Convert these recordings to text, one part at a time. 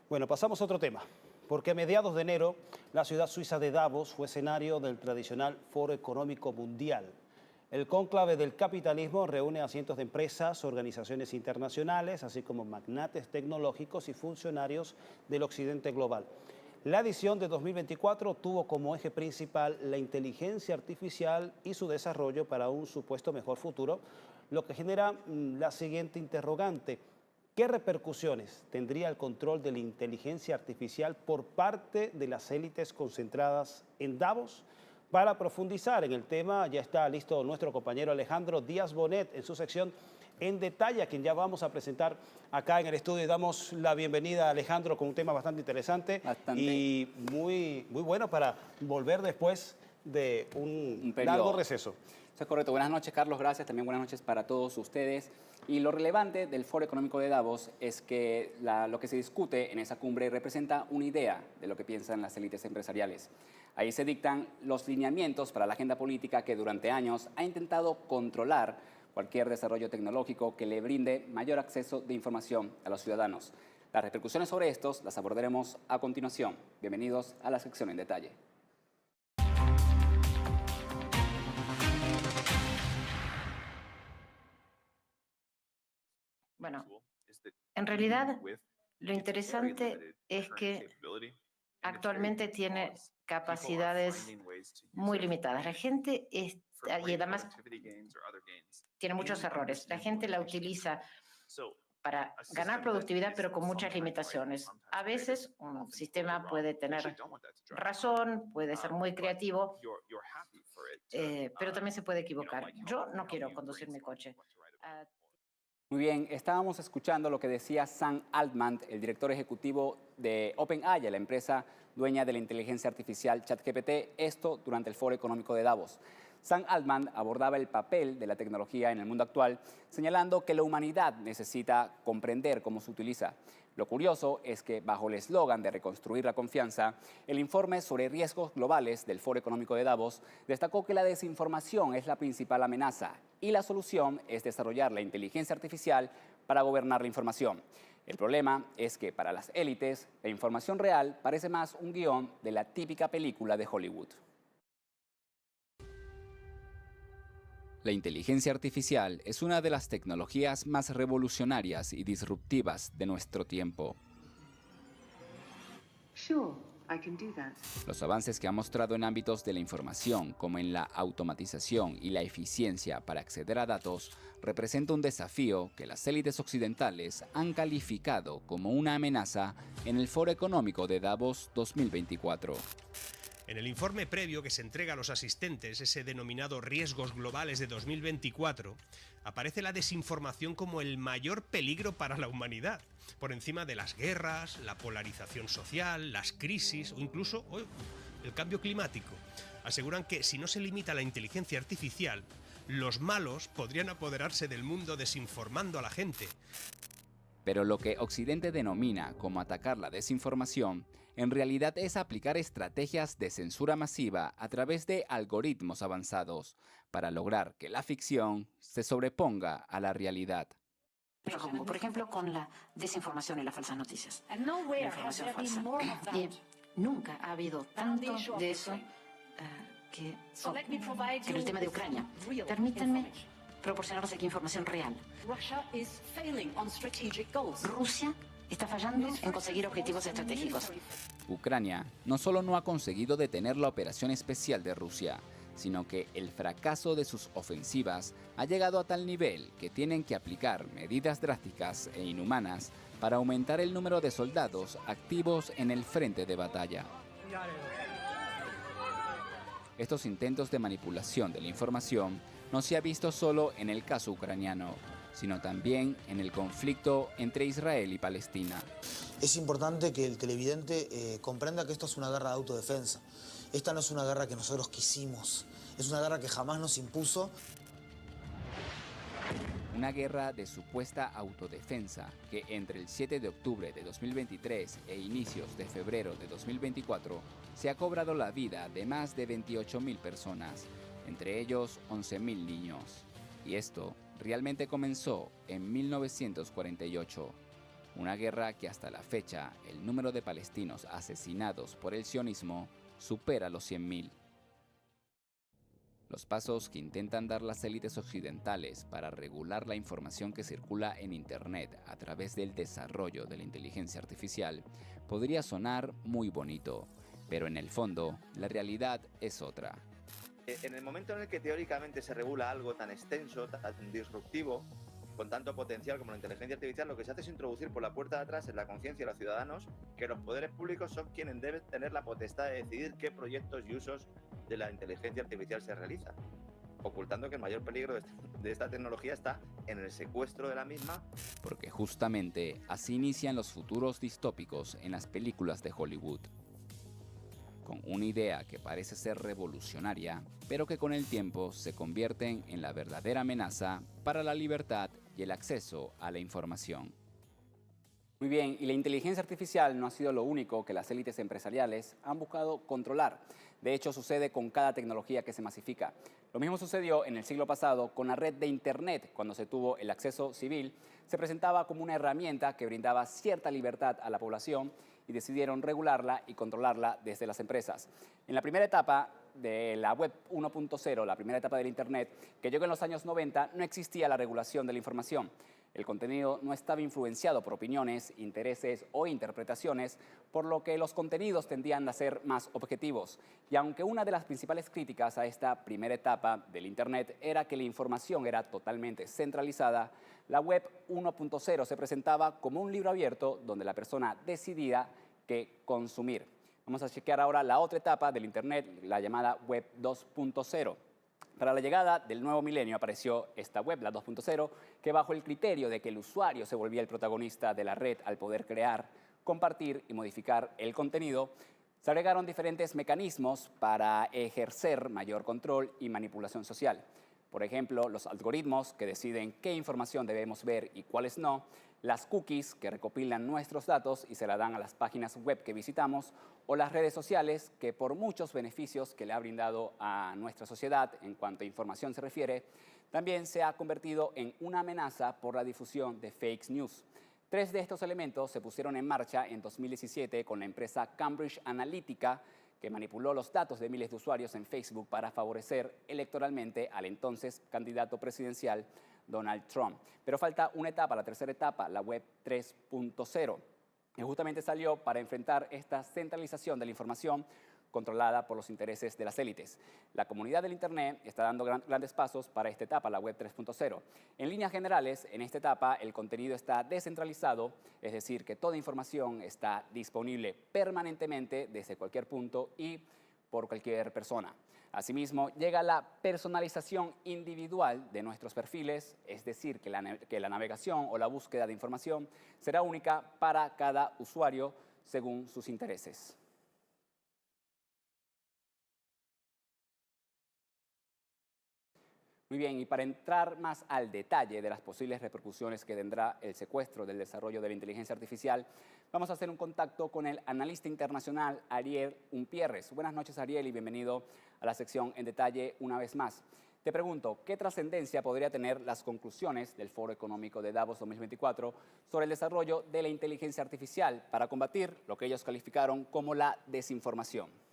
Bueno, pasamos a otro tema, porque a mediados de enero la ciudad suiza de Davos fue escenario del tradicional Foro Económico Mundial. El cónclave del capitalismo reúne a cientos de empresas, organizaciones internacionales, así como magnates tecnológicos y funcionarios del occidente global. La edición de 2024 tuvo como eje principal la inteligencia artificial y su desarrollo para un supuesto mejor futuro, lo que genera la siguiente interrogante. ¿Qué repercusiones tendría el control de la inteligencia artificial por parte de las élites concentradas en Davos? Para profundizar en el tema, ya está listo nuestro compañero Alejandro Díaz Bonet en su sección En Detalle, a quien ya vamos a presentar acá en el estudio. Y damos la bienvenida a Alejandro con un tema bastante interesante y muy bueno para volver después de un largo receso. Eso es correcto. Buenas noches, Carlos. Gracias. También buenas noches para todos ustedes. Y lo relevante del Foro Económico de Davos es que lo que se discute en esa cumbre representa una idea de lo que piensan las élites empresariales. Ahí se dictan los lineamientos para la agenda política que durante años ha intentado controlar cualquier desarrollo tecnológico que le brinde mayor acceso de información a los ciudadanos. Las repercusiones sobre estos las abordaremos a continuación. Bienvenidos a la sección En Detalle. Bueno, en realidad lo interesante es que actualmente tiene capacidades muy limitadas. La gente y además tiene muchos errores. La gente la utiliza para ganar productividad, pero con muchas limitaciones. A veces un sistema puede tener razón, puede ser muy creativo, pero también se puede equivocar. Yo no quiero conducir mi coche. Muy bien, estábamos escuchando lo que decía Sam Altman, el director ejecutivo de OpenAI, la empresa dueña de la inteligencia artificial ChatGPT, esto durante el Foro Económico de Davos. Sam Altman abordaba el papel de la tecnología en el mundo actual, señalando que la humanidad necesita comprender cómo se utiliza. Lo curioso es que bajo el eslogan de reconstruir la confianza, el informe sobre riesgos globales del Foro Económico de Davos destacó que la desinformación es la principal amenaza y la solución es desarrollar la inteligencia artificial para gobernar la información. El problema es que para las élites, la información real parece más un guión de la típica película de Hollywood. La inteligencia artificial es una de las tecnologías más revolucionarias y disruptivas de nuestro tiempo. Los avances que ha mostrado en ámbitos de la información, como en la automatización y la eficiencia para acceder a datos, representa un desafío que las élites occidentales han calificado como una amenaza en el Foro Económico de Davos 2024. En el informe previo que se entrega a los asistentes, ese denominado Riesgos Globales de 2024, aparece la desinformación como el mayor peligro para la humanidad, por encima de las guerras, la polarización social, las crisis o incluso el cambio climático. Aseguran que si no se limita la inteligencia artificial, los malos podrían apoderarse del mundo desinformando a la gente. Pero lo que Occidente denomina como atacar la desinformación, en realidad es aplicar estrategias de censura masiva a través de algoritmos avanzados para lograr que la ficción se sobreponga a la realidad. Por ejemplo, con la desinformación y las falsas noticias. La información falsa. Y nunca ha habido tanto de eso que en el tema de Ucrania. Permítanme proporcionarles aquí información real. Rusia está fallando en conseguir objetivos estratégicos. Ucrania no solo no ha conseguido detener la operación especial de Rusia, sino que el fracaso de sus ofensivas ha llegado a tal nivel que tienen que aplicar medidas drásticas e inhumanas para aumentar el número de soldados activos en el frente de batalla. Estos intentos de manipulación de la información no se ha visto solo en el caso ucraniano, sino también en el conflicto entre Israel y Palestina. Es importante que el televidente comprenda que esto es una guerra de autodefensa. Esta no es una guerra que nosotros quisimos, es una guerra que jamás nos impuso. Una guerra de supuesta autodefensa que entre el 7 de octubre de 2023 e inicios de febrero de 2024 se ha cobrado la vida de más de 28.000 personas, entre ellos 11.000 niños. Y esto realmente comenzó en 1948. Una guerra que hasta la fecha el número de palestinos asesinados por el sionismo supera los 100.000. Los pasos que intentan dar las élites occidentales para regular la información que circula en Internet a través del desarrollo de la inteligencia artificial podría sonar muy bonito, pero en el fondo la realidad es otra. En el momento en el que teóricamente se regula algo tan extenso, tan disruptivo, con tanto potencial como la inteligencia artificial, lo que se hace es introducir por la puerta de atrás en la conciencia de los ciudadanos que los poderes públicos son quienes deben tener la potestad de decidir qué proyectos y usos de la inteligencia artificial se realizan, ocultando que el mayor peligro de esta tecnología está en el secuestro de la misma. Porque justamente así inician los futuros distópicos en las películas de Hollywood. Con una idea que parece ser revolucionaria, pero que con el tiempo se convierten en la verdadera amenaza para la libertad y el acceso a la información. Muy bien, y la inteligencia artificial no ha sido lo único que las élites empresariales han buscado controlar. De hecho, sucede con cada tecnología que se masifica. Lo mismo sucedió en el siglo pasado con la red de Internet, cuando se tuvo el acceso civil, se presentaba como una herramienta que brindaba cierta libertad a la población y decidieron regularla y controlarla desde las empresas. En la primera etapa de la web 1.0, la primera etapa del Internet, que llegó en los años 90, no existía la regulación de la información. El contenido no estaba influenciado por opiniones, intereses o interpretaciones, por lo que los contenidos tendían a ser más objetivos. Y aunque una de las principales críticas a esta primera etapa del Internet era que la información era totalmente centralizada, la web 1.0 se presentaba como un libro abierto donde la persona decidía qué consumir. Vamos a chequear ahora la otra etapa del Internet, la llamada web 2.0. Para la llegada del nuevo milenio apareció esta web, la 2.0, que bajo el criterio de que el usuario se volvía el protagonista de la red al poder crear, compartir y modificar el contenido, se agregaron diferentes mecanismos para ejercer mayor control y manipulación social. Por ejemplo, los algoritmos que deciden qué información debemos ver y cuáles no, las cookies que recopilan nuestros datos y se la dan a las páginas web que visitamos, o las redes sociales que por muchos beneficios que le ha brindado a nuestra sociedad en cuanto a información se refiere, también se ha convertido en una amenaza por la difusión de fake news. 3 de estos elementos se pusieron en marcha en 2017 con la empresa Cambridge Analytica, que manipuló los datos de miles de usuarios en Facebook para favorecer electoralmente al entonces candidato presidencial Donald Trump. Pero falta una etapa, la tercera etapa, la web 3.0, que justamente salió para enfrentar esta centralización de la información controlada por los intereses de las élites. La comunidad del Internet está dando grandes pasos para esta etapa, la web 3.0. En líneas generales, en esta etapa el contenido está descentralizado, es decir, que toda información está disponible permanentemente desde cualquier punto y por cualquier persona. Asimismo, llega la personalización individual de nuestros perfiles, es decir, que la navegación o la búsqueda de información será única para cada usuario según sus intereses. Muy bien, y para entrar más al detalle de las posibles repercusiones que tendrá el secuestro del desarrollo de la inteligencia artificial, vamos a hacer un contacto con el analista internacional Ariel Umpierres. Buenas noches, Ariel, y bienvenido a la sección En Detalle una vez más. Te pregunto, ¿qué trascendencia podría tener las conclusiones del Foro Económico de Davos 2024 sobre el desarrollo de la inteligencia artificial para combatir lo que ellos calificaron como la desinformación?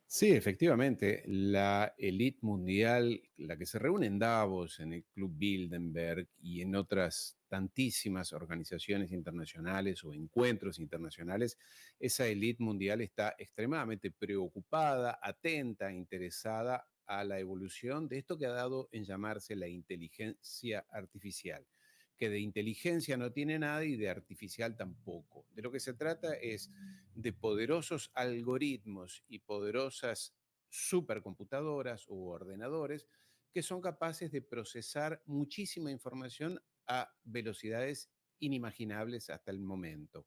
Sí, efectivamente, la élite mundial, la que se reúne en Davos, en el Club Bilderberg y en otras tantísimas organizaciones internacionales o encuentros internacionales, esa élite mundial está extremadamente preocupada, atenta, interesada a la evolución de esto que ha dado en llamarse la inteligencia artificial, que de inteligencia no tiene nada y de artificial tampoco. De lo que se trata es de poderosos algoritmos y poderosas supercomputadoras u ordenadores que son capaces de procesar muchísima información a velocidades inimaginables hasta el momento.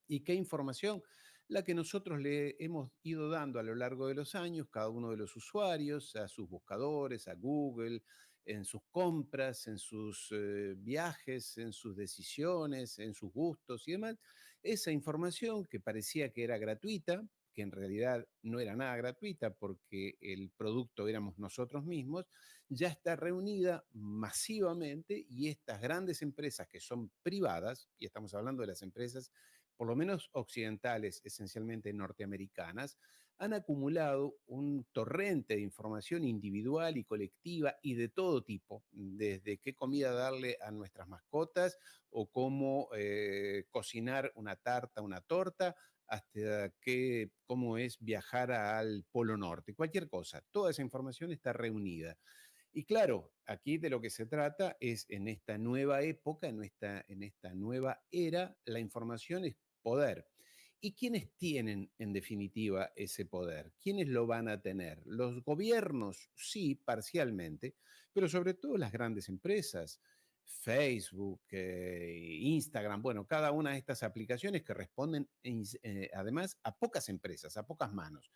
¿Y qué información? La que nosotros le hemos ido dando a lo largo de los años, cada uno de los usuarios, a sus buscadores, a Google, en sus compras, en sus viajes, en sus decisiones, en sus gustos y demás. Esa información que parecía que era gratuita, que en realidad no era nada gratuita porque el producto éramos nosotros mismos, ya está reunida masivamente y estas grandes empresas que son privadas, y estamos hablando de las empresas por lo menos occidentales, esencialmente norteamericanas, han acumulado un torrente de información individual y colectiva y de todo tipo, desde qué comida darle a nuestras mascotas o cómo cocinar una tarta, una torta, hasta cómo es viajar al Polo Norte, cualquier cosa. Toda esa información está reunida. Y claro, aquí de lo que se trata es en esta nueva época, en esta nueva era, la información es poder. ¿Y quiénes tienen, en definitiva, ese poder? ¿Quiénes lo van a tener? Los gobiernos, sí, parcialmente, pero sobre todo las grandes empresas. Facebook, Instagram, bueno, cada una de estas aplicaciones que responden además a pocas empresas, a pocas manos.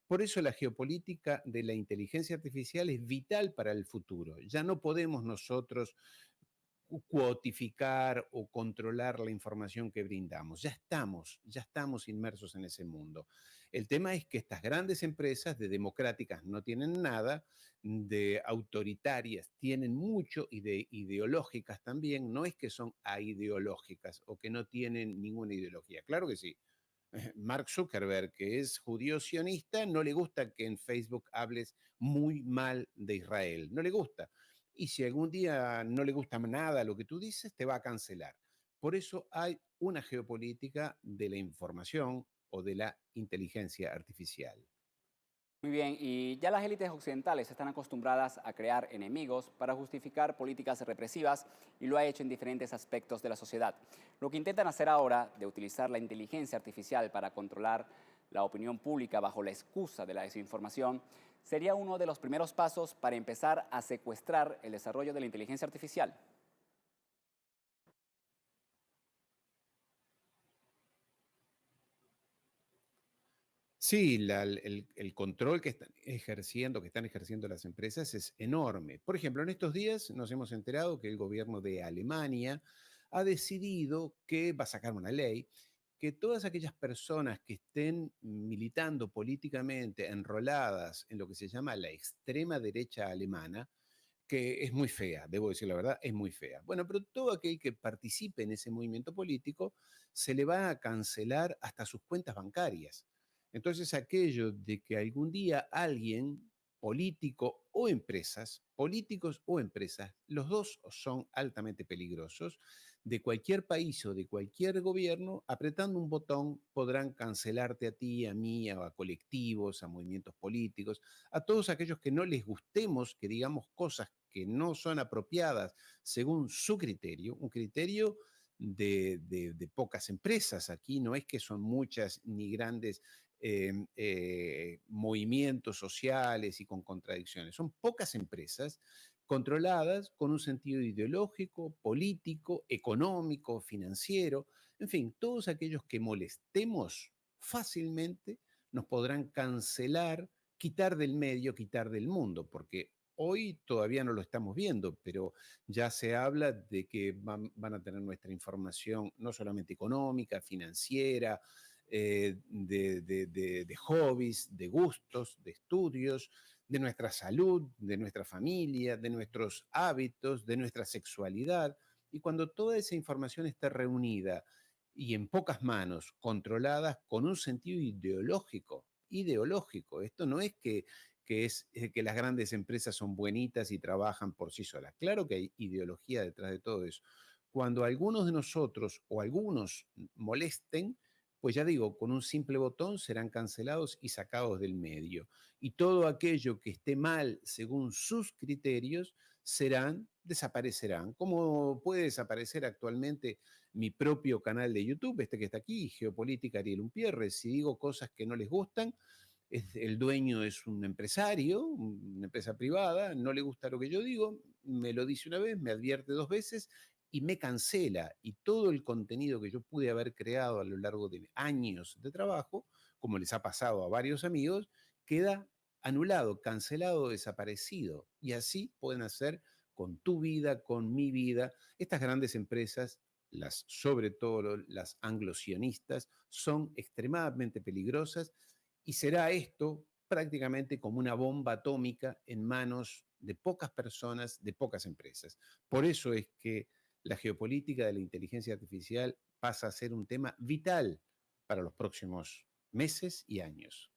Por eso la geopolítica de la inteligencia artificial es vital para el futuro. Ya no podemos nosotros cuotificar o controlar la información que brindamos. Ya estamos inmersos en ese mundo. El tema es que estas grandes empresas de democráticas no tienen nada, de autoritarias tienen mucho y de ideológicas también. No es que son aideológicas o que no tienen ninguna ideología. Claro que sí. Mark Zuckerberg, que es judío sionista, no le gusta que en Facebook hables muy mal de Israel. No le gusta. Y si algún día no le gusta nada lo que tú dices, te va a cancelar. Por eso hay una geopolítica de la información o de la inteligencia artificial. Muy bien, y ya las élites occidentales están acostumbradas a crear enemigos para justificar políticas represivas y lo ha hecho en diferentes aspectos de la sociedad. Lo que intentan hacer ahora de utilizar la inteligencia artificial para controlar la opinión pública bajo la excusa de la desinformación sería uno de los primeros pasos para empezar a secuestrar el desarrollo de la inteligencia artificial. Sí, el control que están ejerciendo las empresas es enorme. Por ejemplo, en estos días nos hemos enterado que el gobierno de Alemania ha decidido que va a sacar una ley que todas aquellas personas que estén militando políticamente enroladas en lo que se llama la extrema derecha alemana, que es muy fea, debo decir la verdad, es muy fea. Bueno, pero todo aquel que participe en ese movimiento político se le va a cancelar hasta sus cuentas bancarias. Entonces, aquello de que algún día alguien, político o empresas, políticos o empresas, los dos son altamente peligrosos, de cualquier país o de cualquier gobierno, apretando un botón podrán cancelarte a ti, a mí, a colectivos, a movimientos políticos, a todos aquellos que no les gustemos, que digamos cosas que no son apropiadas según su criterio, un criterio de pocas empresas. Aquí no es que son muchas ni grandes movimientos sociales y con contradicciones. Son pocas empresas controladas con un sentido ideológico, político, económico, financiero, en fin, todos aquellos que molestemos fácilmente nos podrán cancelar, quitar del medio, quitar del mundo, porque hoy todavía no lo estamos viendo, pero ya se habla de que van a tener nuestra información no solamente económica, financiera, de hobbies, de gustos, de estudios, de nuestra salud, de nuestra familia, de nuestros hábitos, de nuestra sexualidad. Y cuando toda esa información está reunida y en pocas manos, controladas con un sentido ideológico, esto no es que las grandes empresas son buenitas y trabajan por sí solas. Claro que hay ideología detrás de todo eso. Cuando algunos de nosotros o algunos molesten, pues ya digo, con un simple botón serán cancelados y sacados del medio. Y todo aquello que esté mal según sus criterios desaparecerán. Como puede desaparecer actualmente mi propio canal de YouTube, este que está aquí, Geopolítica Ariel Umpierre. Si digo cosas que no les gustan, el dueño es un empresario, una empresa privada, no le gusta lo que yo digo, me lo dice una vez, me advierte 2 veces y me cancela. Y todo el contenido que yo pude haber creado a lo largo de años de trabajo, como les ha pasado a varios amigos, queda anulado, cancelado, desaparecido. Y así pueden hacer con tu vida, con mi vida. Estas grandes empresas, sobre todo las anglosionistas, son extremadamente peligrosas y será esto prácticamente como una bomba atómica en manos de pocas personas, de pocas empresas. Por eso es que la geopolítica de la inteligencia artificial pasa a ser un tema vital para los próximos meses y años.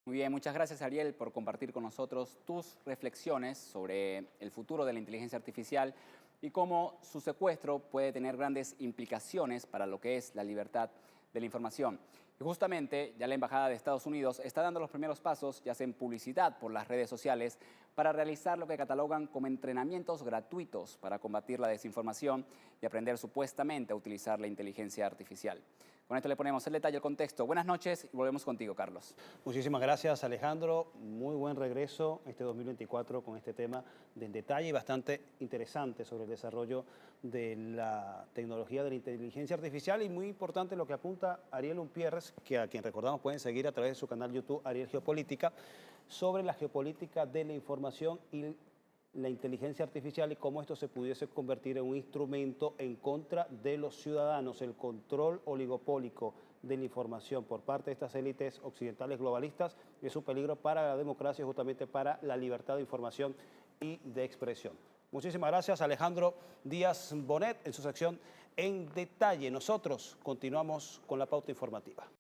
Muy bien, muchas gracias Ariel por compartir con nosotros tus reflexiones sobre el futuro de la inteligencia artificial y cómo su secuestro puede tener grandes implicaciones para lo que es la libertad de la información. Y justamente ya la Embajada de Estados Unidos está dando los primeros pasos, ya sea en publicidad por las redes sociales, para realizar lo que catalogan como entrenamientos gratuitos para combatir la desinformación y aprender supuestamente a utilizar la inteligencia artificial. Con esto le ponemos el detalle, el contexto. Buenas noches y volvemos contigo, Carlos. Muchísimas gracias, Alejandro. Muy buen regreso este 2024 con este tema de detalle y bastante interesante sobre el desarrollo de la tecnología de la inteligencia artificial y muy importante lo que apunta Ariel Umpierres, que a quien recordamos pueden seguir a través de su canal YouTube Ariel Geopolítica, sobre la geopolítica de la información y la inteligencia artificial y cómo esto se pudiese convertir en un instrumento en contra de los ciudadanos, el control oligopólico de la información por parte de estas élites occidentales globalistas es un peligro para la democracia y justamente para la libertad de información y de expresión. Muchísimas gracias, Alejandro Díaz Bonet, en su sección En Detalle. Nosotros continuamos con la pauta informativa.